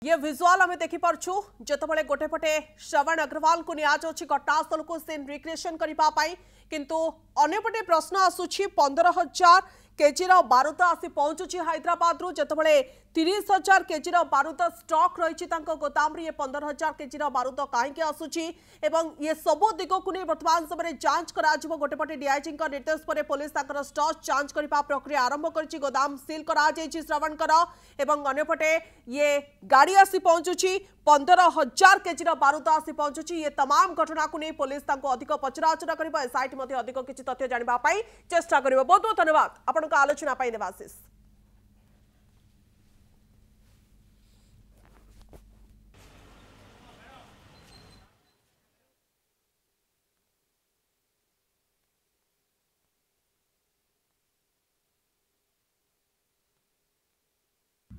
ये विजुअल आम देखिपु जितेबाला गोटे पटे श्रवण अग्रवाल को नियाजी घटनास्थल को सीन रिक्रिएशन करने किंतु अन्यपटे प्रश्न आसूची 15,000 केजी बारूद आसी पहुंचुची हैदराबाद रु जितेबाला 30,000 केजी बारूद स्टॉक रही गोदाम ये 15,000 केजी बारूद कहीं आसूची एवं ये सबू दिग को नहीं वर्तमान समय जांच करा गोटेपटे डीआईजी निर्देश पर पुलिस स्टॉक जांच करने प्रक्रिया आरंभ कर गोदाम सील करा श्रवणकर एवं अन्यपटे ये गाड़ी आसी पहुंचुची 15,000 केजी बारूद आसी पहुंचुची ये तमाम घटना को नहीं पुलिस अधिक पचराउचरा कर एसआईटी अधिक किसी तथ्य जानापी चेष्टा कर बहुत बहुत धन्यवाद आपण आलोचना देवाशीष।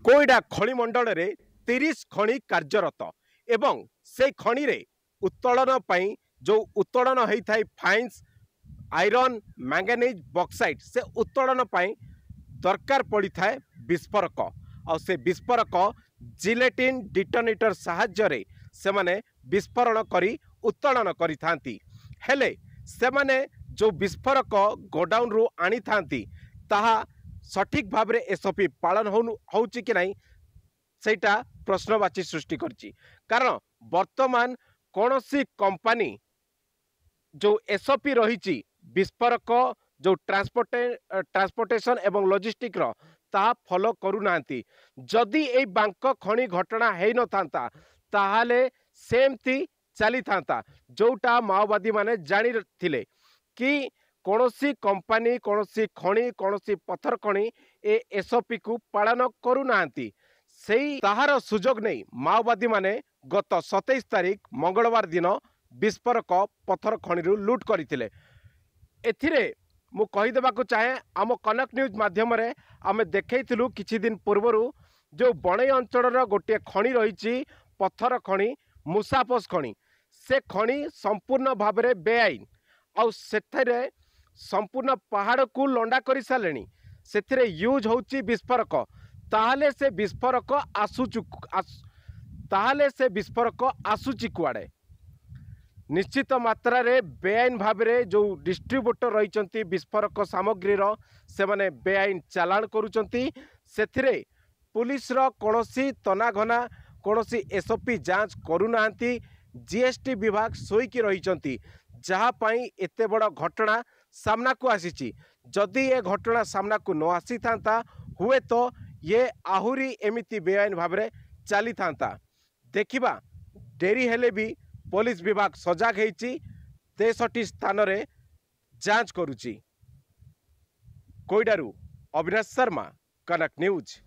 कोईडा खणी मंडल रे 30 खणी कार्यरत एवं से खणी रे उत्तोलन पई जो उत्तोलन होता है फाइन्स आयरन मैंगनीज बॉक्साइट से उत्तोलन पई दरकार पड़ी थाए विस्फोरक और से विस्फोरक जिलेटिन डिटोनेटर साहाय्य रे से माने विस्फोरण करी उत्तोलन करी थांती हेले से माने जो विस्फोरक गोडाउन रु आनी थांती ताहा सठिक भाव में एसओपी पालन होउची कि नहीं सेटा प्रश्नवाची सृष्टि करची कारण वर्तमान कौनसी कंपनी जो एसओपी रही विस्फोरक जो ट्रांसपोर्टेशन एवं लॉजिस्टिक रो ता फॉलो करू नांती जदि ए बैंक खणी घटना है न थांता ताहाले सेमती चली थांता जोटा माओवादी माने जानी थिले कि कौनसी कंपनी कौनसी खणी कौनसी पत्थर खणी ए एसओपी को पालन करू नांती सेही ताहार सुजोग नहीं माओवादी माने गत 27 तारीख मंगलवार दिन विस्फोरक पत्थर खणी लुट करथिले एथिरे मु कहीदेवाक चाहे आम कनक न्यूज माध्यम रे आमे देखैथिलु किछि दिन पूर्वरु जो बणई अंचल गोटे खणी रही पत्थर खणी मुसाफस खणी से खणी संपूर्ण भाव में बेआईन आउ सेथरे संपूर्ण पहाड़ को लंडा कर सारे से यूज होची विस्फोरक ताहले से विस्फोरक आसूची कुआड़े निश्चित मात्रा रे बेआईन भाव में जो डिस्ट्रीब्यूटर रही विस्फोरक सामग्री से माने बेआईन चालान करुचंती सेथिरे पुलिस रो कोनोसी तनाघना कोनोसी एसओपी जांच करूना जीएसटी विभाग सोईकी रही जहाँ पाई एते बड़ घटना सामना को आसी जदि ये घटना सामना को न आसी था हुए तो ये आहुरी एमिति बेआईन भाव में चली था देखिबा डेरी हेले भी पुलिस विभाग सजग होती 63 स्थान रे जांच करुची। कोईडारू अविनाश शर्मा, कनक न्यूज।